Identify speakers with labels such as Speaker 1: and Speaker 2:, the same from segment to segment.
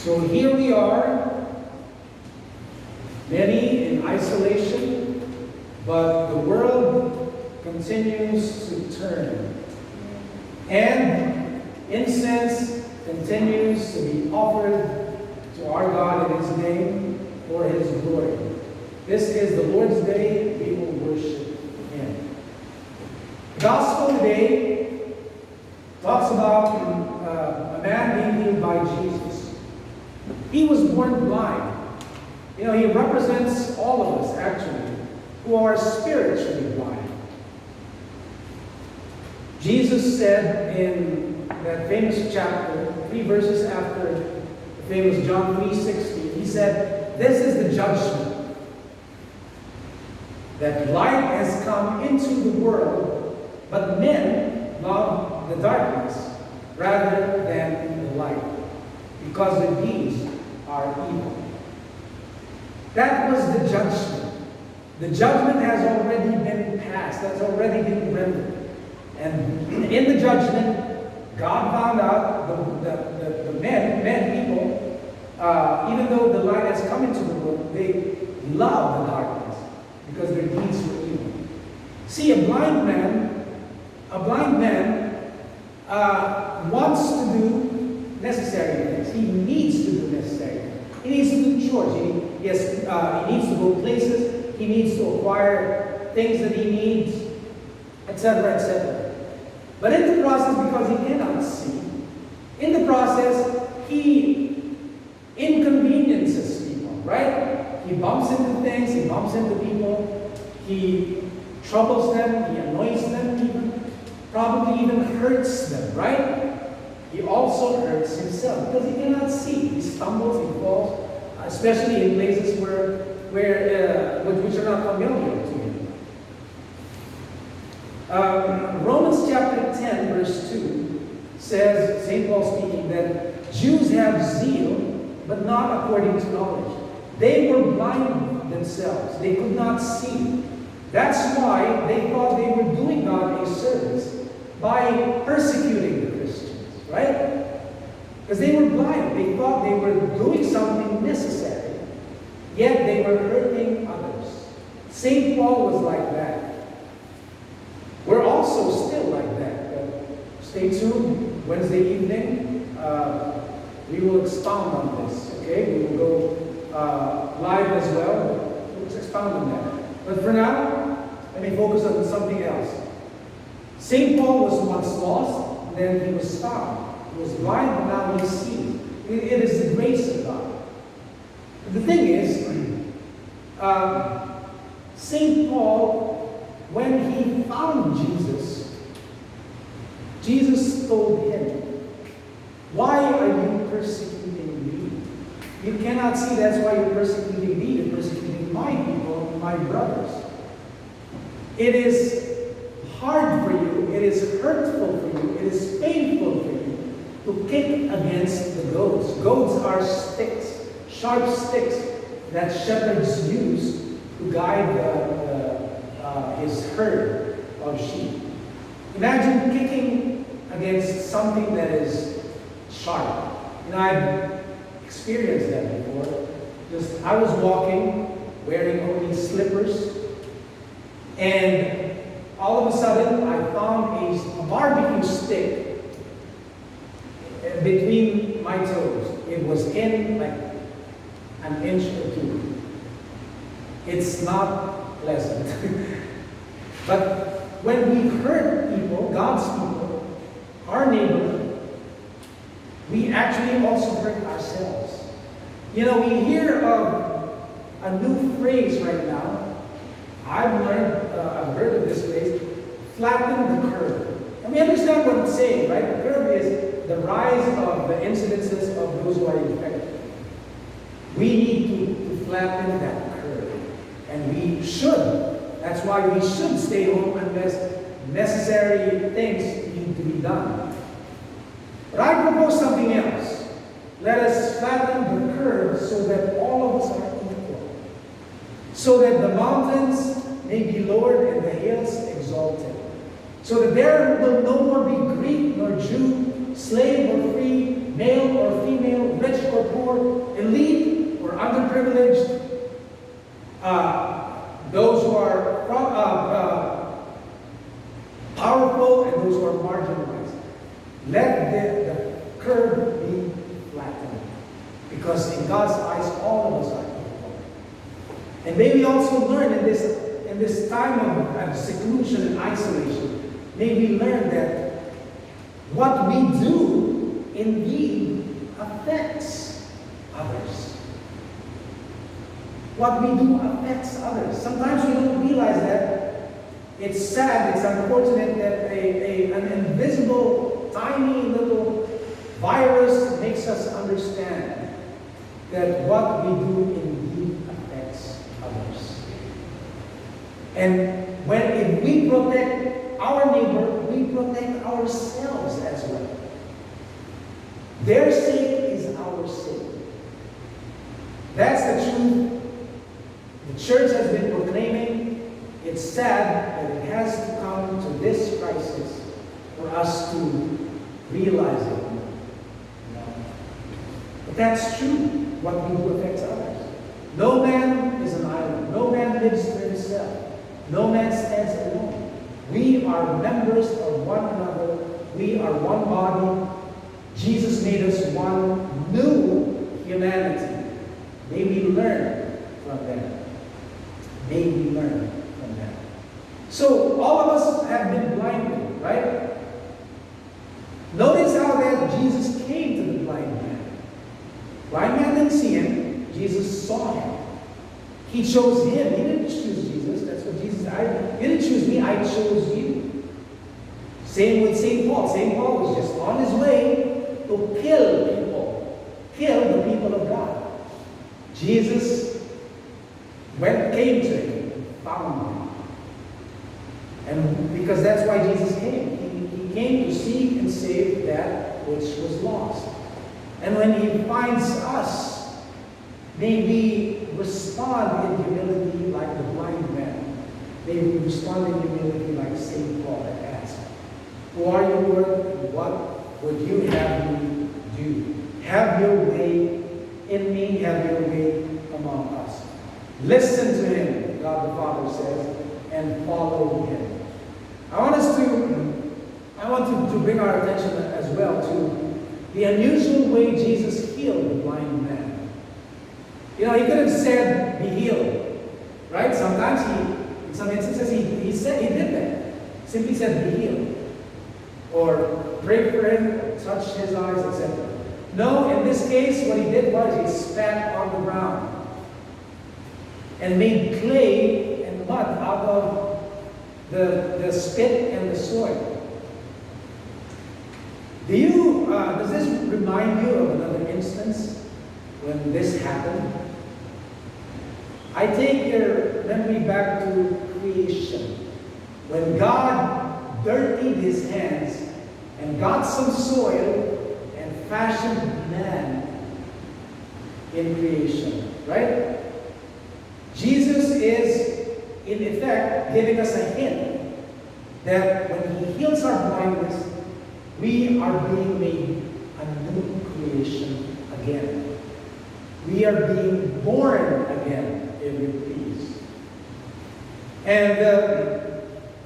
Speaker 1: So here we are, many in isolation, but the world continues to turn. And incense continues to be offered to our God in His name for His glory. This is the Lord's Day. We will worship Him. The Gospel today talks about a man being healed by Jesus. He was born blind. He represents all of us, actually, who are spiritually blind. Jesus said in that famous chapter, 3 verses after the famous John 3:16, He said, "This is the judgment, that light has come into the world, but men love the darkness rather than the light, because their deeds are evil." That was the judgment. The judgment has already been passed. That's already been rendered. And in the judgment, God found out the men, people, even though the light has come into the world, they love the darkness because their deeds were evil. See, a blind man wants to do necessary things. He needs to do necessary things. He needs to do chores. He needs to go places. He needs to acquire things that he needs, etc., etc. But in the process, because he cannot see, in the process, he inconveniences people, right? He bumps into things, he bumps into people, he troubles them, he annoys them even, probably even hurts them, right? He also hurts himself because he cannot see. He stumbles, he falls, especially in places which are not familiar to him. Romans chapter 10, verse 2 says, St. Paul speaking, that Jews have zeal, but not according to knowledge. They were blind themselves. They could not see. That's why they thought they were doing God a service by persecuting the Christians, right? Because they were blind. They thought they were doing something necessary, yet they were hurting others. St. Paul was like that. We're also still like that. Stay tuned. Wednesday evening, we will expound on this. Okay? We will go live as well. We'll expound on that. But for now, let me focus on something else. St. Paul was once lost, and then he was found. He was blind, but now he sees. It is the grace of God. The thing is, St. Paul, when he found Jesus, Jesus told him, "Why are you persecuting me? You cannot see, that's why you're persecuting me. You're persecuting my people, my brothers. It is hard for you, it is hurtful for you, it is painful for you to kick against the goads." Goads are sticks, sharp sticks that shepherds use to guide his herd of sheep. Imagine kicking against something that is sharp. I've experienced that before. I was walking, wearing only slippers, and all of a sudden I found a barbecue stick between my toes. It was in like an inch or two. It's not pleasant. But when we hurt people, God's people, our neighbor, we actually also hurt ourselves. We hear of a new phrase right now. I've heard of this phrase, flatten the curve. And we understand what it's saying, right? The curve is the rise of the incidences of those who are infected. We need to flatten that curve. And we should. That's why we should stay home unless necessary things need to be done. But I propose something else. Let us flatten the curve so that all of us are equal. So that the mountains may be lowered and the hills exalted. So that there will no more be Greek nor Jew, slave or free, male or female, rich or poor, elite or underprivileged, those who are powerful and those who are marginalized. Let the curve be flattened. Because in God's eyes, all of us are equal. And may we also learn in this time of seclusion and isolation, may we learn that what we do indeed affects others. What we do affects others. Sometimes we don't realize that. It's sad, it's unfortunate that an invisible, tiny little virus makes us understand that what we do indeed affects others. And if we protect our neighbor, we protect ourselves as well. Their sake is our sake. That's the truth the church has been proclaiming. It's sad that it has to come to this crisis for us to realize it. But that's true. What we do affects others. No man is an island. No man lives for himself. No man stands alone. We are members of one another. We are one body. Jesus made us one new humanity. May we learn from that. May we learn from that. So, all of us have been blinded, right? Notice how that Jesus came to the blind man. Blind man didn't see him. Jesus saw him. He chose him. He didn't choose Jesus. That's what Jesus said. You didn't choose me. I chose you. Same with St. Paul. St. Paul was just on his way to kill people. Kill the people of God. Jesus came to him, found him. And because that's why Jesus came. He came to seek and save that which was lost. And when he finds us, may we respond in humility like the blind man. May we respond in humility like St. Paul had asked. Who are you, Lord? What would you have me do? Have your way in me, have your way among us. Listen to him, God the Father says, and follow him. I want to bring our attention as well to the unusual way Jesus healed the blind man. You know, he could have said, be healed. Right? Sometimes in some instances, he did that. Simply said, be healed. Or pray for him, touch his eyes, etc. No, in this case, what he did was he spat on the ground and made clay and mud out of the spit and the soil. Does this remind you of another instance when this happened? I take your memory back to creation. When God dirtied his hands and got some soil and fashioned man in creation, right? Jesus is, in effect, giving us a hint that when he heals our blindness, we are being made a new creation again. We are being born again, if you please. And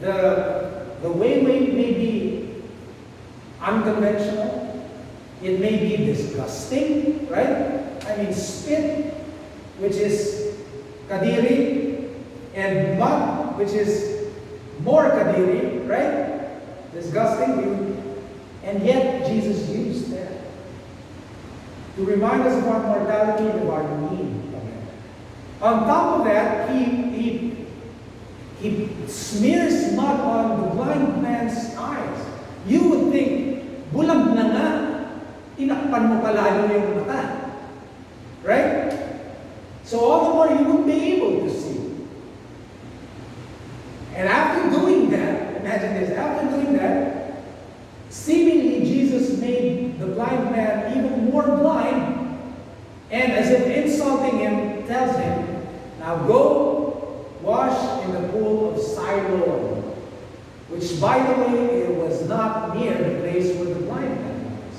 Speaker 1: the way may be unconventional. It may be disgusting, right? I mean, spit, which is kadiri, and mud, which is more kadiri, right? Disgusting. And yet, Jesus used that to remind us of our mortality and of our need of Him. On top of that, he smears mud on the blind man's eyes. You would think, bulag na nga, tinakpan mo palalo yung mata. Right? So all the more you wouldn't be able to see. And after doing that, imagine this, after doing that, seemingly Jesus made the blind man even more blind, and as if insulting him, tells him, now go wash in the pool of Siloam, which, by the way, it was not near the place where the blind man was.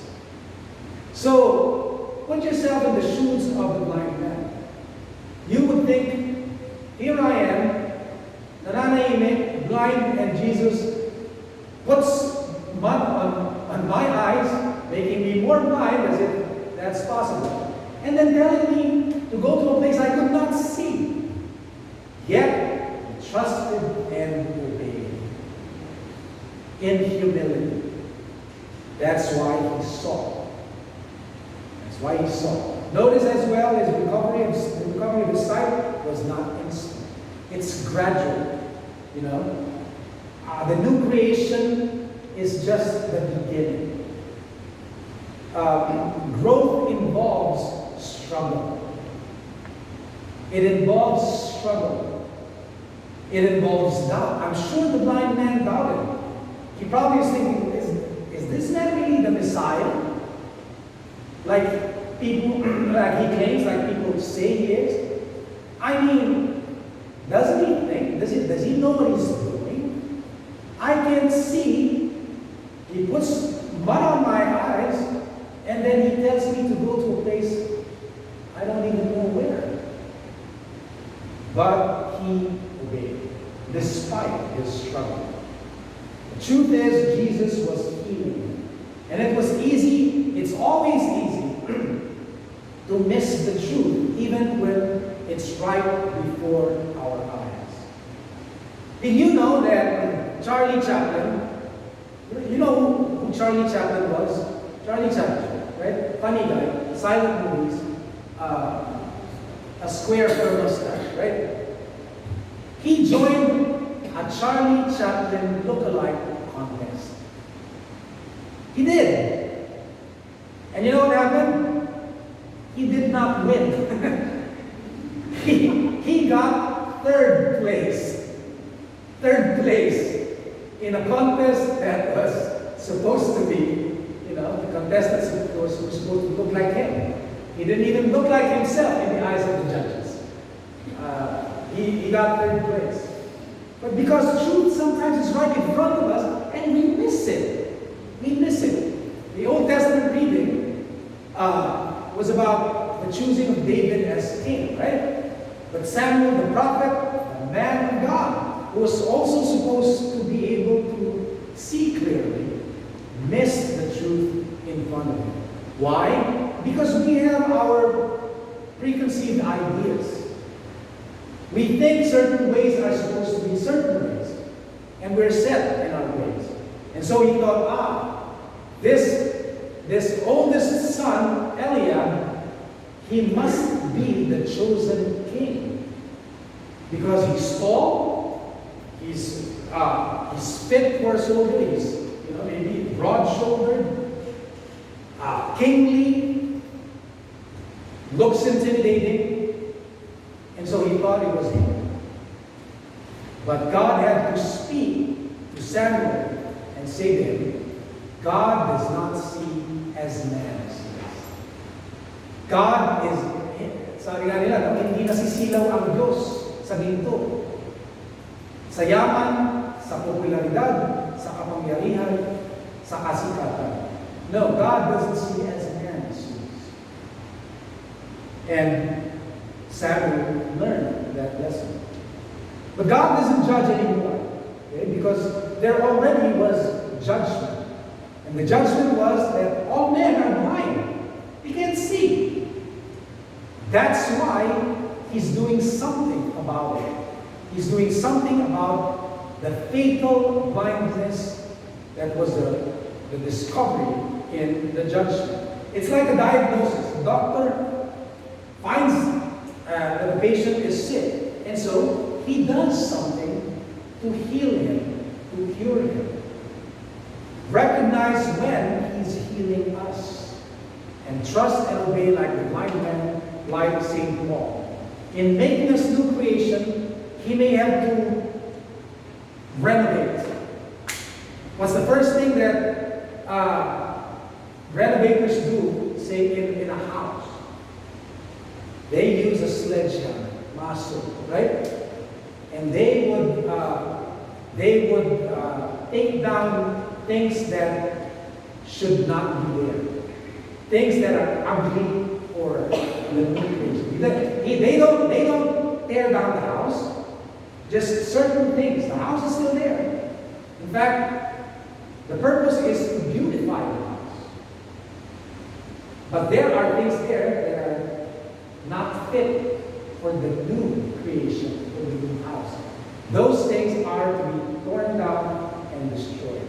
Speaker 1: So, put yourself in the shoes of the blind man. You would think, here I am, nananahimik, blind, and Jesus puts mud on my eyes, making me more blind as if that's possible. And then telling me to go to a place I could not see. Yet, he trusted and obeyed. In humility. That's why he saw. That's why he saw. Notice as well, his the recovery of his sight was not instant. It's gradual. You know, the new creation is just the beginning. Growth involves struggle. It involves struggle. It involves doubt. I'm sure the blind man doubted. He probably was thinking, is this man really the Messiah? Like people, like he claims, like people say he is? I mean, doesn't he think? Does he know what he's doing? I can't see. He puts mud on my eyes, and then he tells me to go to a place I don't even know where. But he obeyed, despite his struggle. The truth is, Jesus was healing. And it was easy, it's always easy to miss the truth, even when it's right before our eyes. Did you know that Charlie Chaplin, you know who Charlie Chaplin was? Charlie Chaplin, right? Funny guy, silent movies, a square for a mustache, right? He joined a Charlie Chaplin look-alike contest. He did. And you know what happened? He did not win. he got third place. Third place in a contest that was supposed to be, you know, the contestants was supposed to look like him. He didn't even look like himself in the eyes of the judges. He got third place. But because truth sometimes is right in front of us, and we miss it. We miss it. The Old Testament reading was about the choosing of David as king, right? But Samuel the prophet, the man of God, who was also supposed to be able to see clearly, missed the truth in front of him. Why? Because we have our preconceived ideas. We think certain ways are supposed to be certain ways. And we're set in our ways. And so he thought, this oldest son, Eliab, he must be the chosen king. Because he's tall, he's fit for a soldier, he's maybe broad-shouldered, kingly, looks intimidating. And so he thought it was him. But God had to speak to Samuel and say to him, God does not see as man sees. God is, sabi nga nila, hindi nasisilaw ang Diyos sa ginto. Sa yaman, sa popularidad, sa kapangyarihan, sa kasikatan. No, God doesn't see as man sees. And Samuel learned that lesson. But God doesn't judge anymore, okay? Because there already was judgment. And the judgment was that all men are blind. They can't see. That's why he's doing something about it. He's doing something about the fatal blindness that was the discovery in the judgment. It's like a diagnosis. The doctor finds that the patient is sick. And so he does something to heal him, to cure him. Recognize when he's healing us. And trust and obey like the blind man, like St. Paul. In making us new creation, he may have to renovate. What's the first thing that renovators do, say in a house? They use a sledgehammer, maso, right? And they would take down things that should not be there. things that are ugly for the new creation. They don't tear down the house. Just certain things. The house is still there. In fact, the purpose is to beautify the house. But there are things there that are not fit for the new creation, for the new house. Those things are to be torn down and destroyed.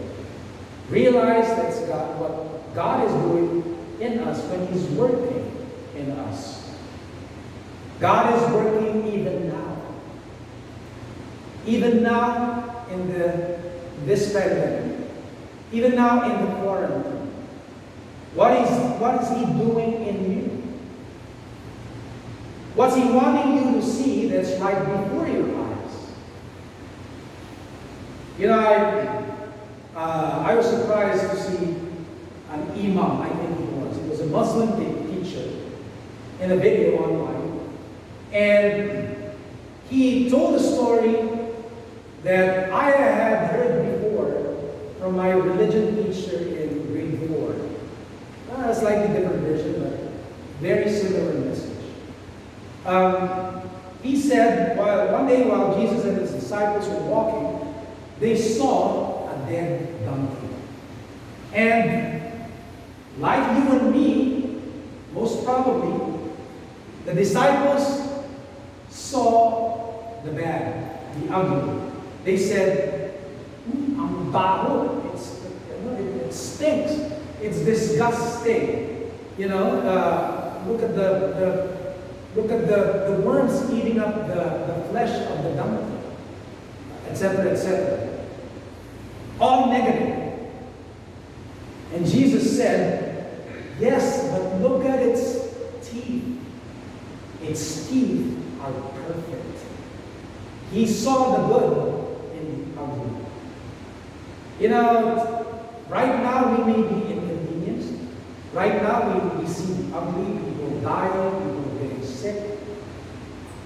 Speaker 1: Realize that's what God is doing in us when He's working in us. God is working even now. Even now in this pandemic. Even now in the quarantine. What is He doing in you? What's He wanting you to see that's right before your eyes? You know, I was surprised to see an imam, I think he was. He was a Muslim teacher in a video online. And he told a story that I had heard before from my religion teacher in grade 4. A slightly different version, but very similar message. He said, one day while Jesus and His disciples were walking, they saw a dead donkey. And like you and me, most probably, the disciples saw the bad, the ugly. They said, ang baho, it stinks. It's disgusting. You know, look at the worms eating up the flesh of the donkey, etc., etc. All negative. And Jesus said, yes, but look at its teeth. Its teeth are perfect. He saw the good in the ugly. You know, right now we may be inconvenienced. Right now we see the ugly, people dying, people getting sick.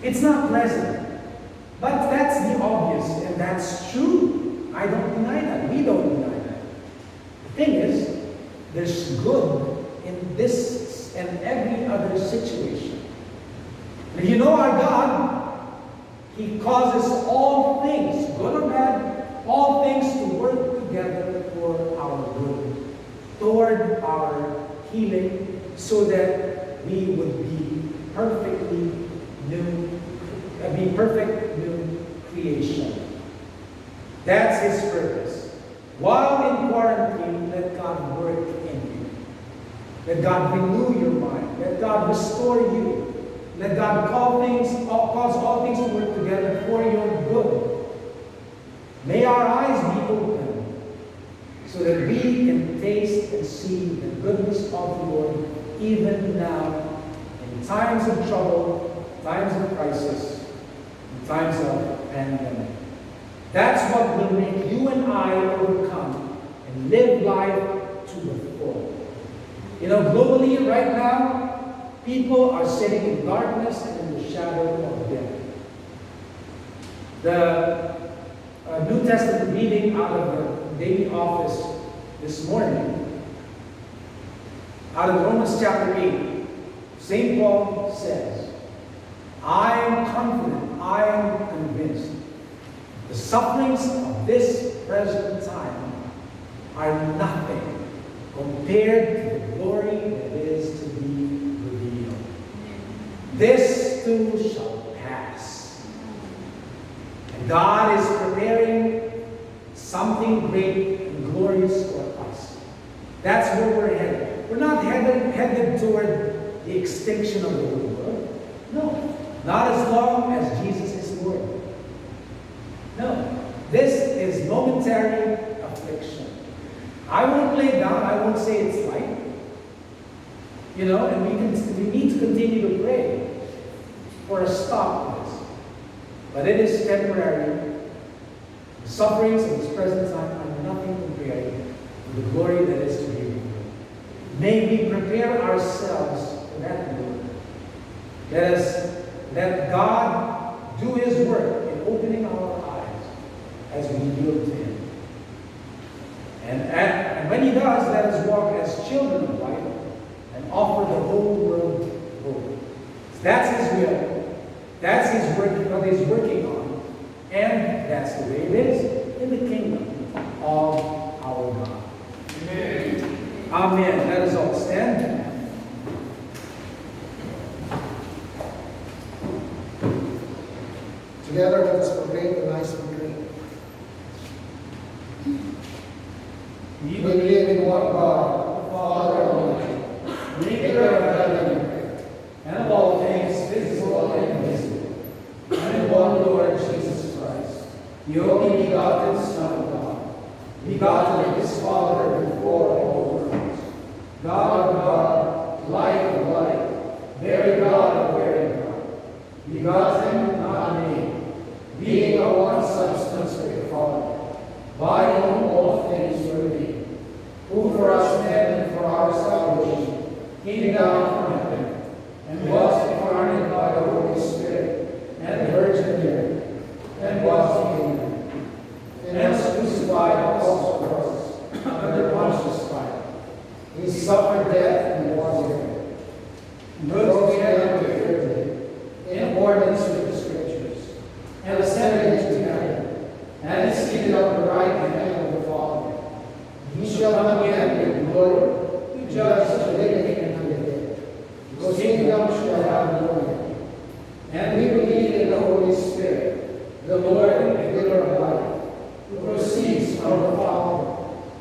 Speaker 1: It's not pleasant. But that's the obvious, and that's true. I don't deny that. We don't deny that. The thing is, there's good in this and every other situation. And if you know our God, He causes all things, good or bad, all things to work together for our good, toward our healing, so that we would be perfect new creation. That's His purpose. While in quarantine, let God work in you. Let God renew your mind. Let God restore you. Let God cause all things to work together for your good. May our eyes be open so that we can taste and see the goodness of the Lord even now in times of trouble, times of crisis, in times of pandemic. That's what will make you and I overcome and live life to the full. You know, globally right now, people are sitting in darkness and in the shadow of death. The New Testament reading out of the daily office this morning, out of Romans chapter 8, St. Paul says, I am confident, I am convinced, the sufferings of this present time are nothing compared to the glory that is to be revealed. This too shall pass. And God is preparing something great and glorious for us. That's where we're headed. We're not headed toward the extinction of the world. No. Not as long as Jesus is Lord. No. This is momentary affliction. I won't lay down. I won't say it's light. You know, and we need to continue to pray for a stop to this. But it is temporary. The sufferings of this present time are nothing compared to the glory that is to be revealed. May we prepare ourselves for that glory. Let God do His work in opening our eyes as we yield to Him. And when He does, let us walk as children of light and offer the whole world hope. That's His will. That's His work, what He's working on. And that's the way it is in the kingdom of our God. Amen. Amen. Let us all stand.
Speaker 2: Together, let us proclaim the nice decree. We believe in one God, Father Almighty, maker of heaven and earth, and of all things visible and invisible, and in one Lord Jesus Christ, the only begotten Son of God, begotten of His Father before all worlds, God of God, light of light, very God of very God, begotten, not made, being of one substance with the Father, by whom all things were made, who for us men and for our salvation came down from heaven, and was incarnate by the Holy Spirit and the Virgin Mary, and was made man, and was crucified also for us under Pontius Pilate. He suffered death and was buried, and rose again on the third day, in accordance with the Scriptures, and ascended into heaven, and is seated on the right hand of the Father. He shall come again with glory to judge the living and the dead. His kingdom shall have no end. And we believe in the Holy Spirit, the Lord and giver of life, who proceeds from the Father,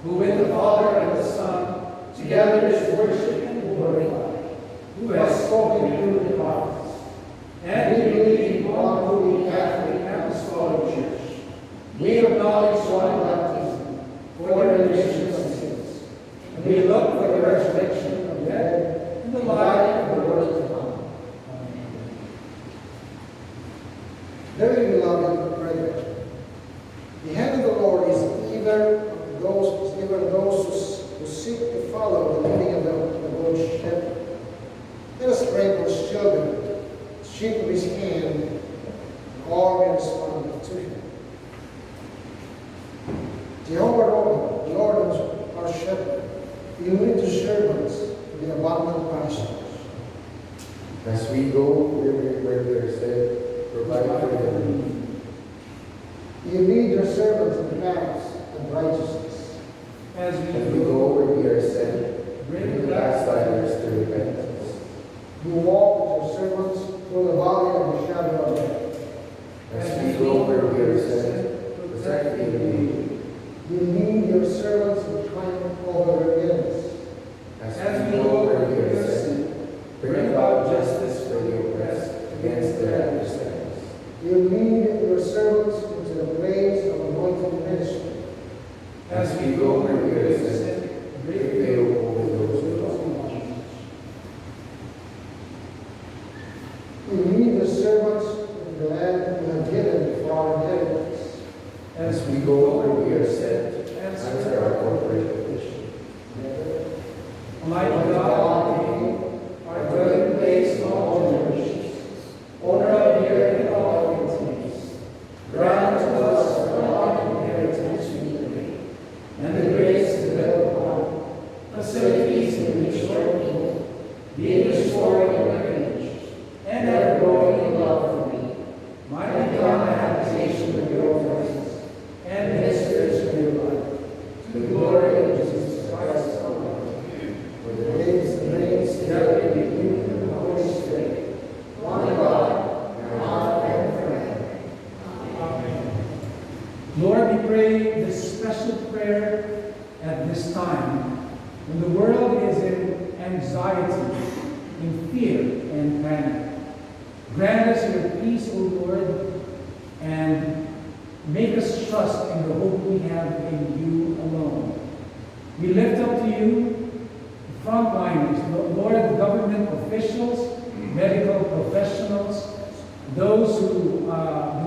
Speaker 2: who with the Father and the Son together is worshipped and glorified, who has spoken through the prophets. And we believe in one holy Catholic Apostolic Church. We acknowledge one baptism for the remission of sins, and we look for the resurrection of the dead and the life of the world to come. Amen. Very beloved brethren, the hand of the Lord is even those who seek to follow the leading of the Good Shepherd. Let us pray for His children, sheep of His hand, and all may respond to Him. Jehovah, the Lord our shepherd, you lead the servants to the abundant pastures.
Speaker 3: As we go where we are said, provide for them.
Speaker 2: You lead your servants in paths of righteousness.
Speaker 1: As
Speaker 3: we go where we are sent, bring the backsliders to repentance.
Speaker 2: You walk with your servants through the valley of the shadow of death.
Speaker 3: As we go where we are sent, protect the lead.
Speaker 2: You lead your servants in triumph over their enemies.
Speaker 3: As we go where we are sent, bring about justice for the oppressed against their adversaries.
Speaker 2: You lead your servants into the place of anointed ministry.
Speaker 3: As we go where we are sent, prevail over those who love.
Speaker 2: You lead your servants into the land you have given for our inheritance.
Speaker 3: As we go where we are sent, answer our corporate petition.
Speaker 1: Almighty God, our dwelling place in all generations, owner of the earth and all it contains, grant to us our inheritance we pray, and the grace to live upon, facilities in which your people, being restored in your image, and ever growing in love for thee, might become a habitation of your presence, and ministers of your life, to the glory of Jesus Christ our Lord. For the days and reigns together with you and the Holy Spirit, one God, now and forever. Amen. Lord, we pray this special prayer at this time, when the world is in anxiety, in fear and panic. Grant us your peace, O Lord, and make us trust in the hope we have in you alone. We lift up to you the frontliners, Lord, the government officials, medical professionals, those who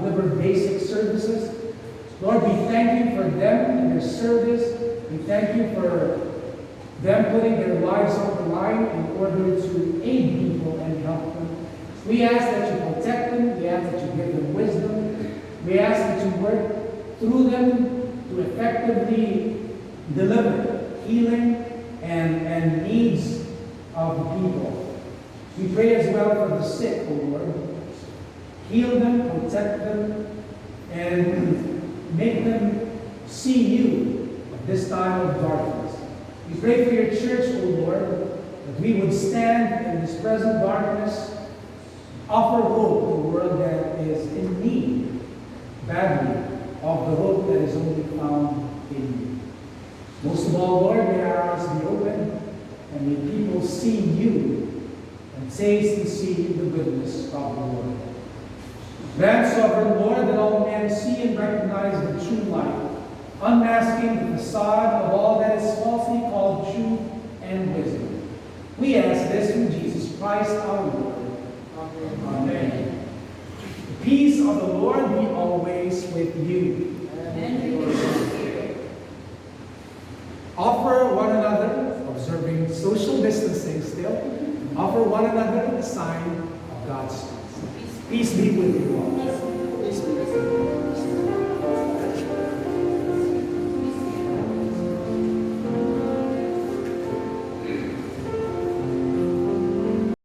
Speaker 1: deliver basic services. Lord, we thank you for them and their service. We thank you for them putting their lives on the line in order to aid people and help them. We ask that you protect them. We ask that you give them wisdom. We ask that you work through them to effectively deliver healing and needs of the people. We pray as well for the sick, O Lord. Heal them, protect them, and make them see you at this time of darkness. We pray for your church, O Lord, that we would stand in this present darkness, offer hope to the world that is in need, badly, of the hope that is only found in you. Most of all, Lord, may our eyes be open, and may people see you and taste and see the goodness of the Lord. Grant, sovereign Lord, that all men see and recognize the true light, unmasking the facade of all that is falsely called truth and wisdom. We ask this through Jesus Christ our Lord. Amen. Amen. The peace of the Lord be always with you. Amen. Offer one another, observing social distancing still, offer one another the sign of God's peace. Peace be with you all.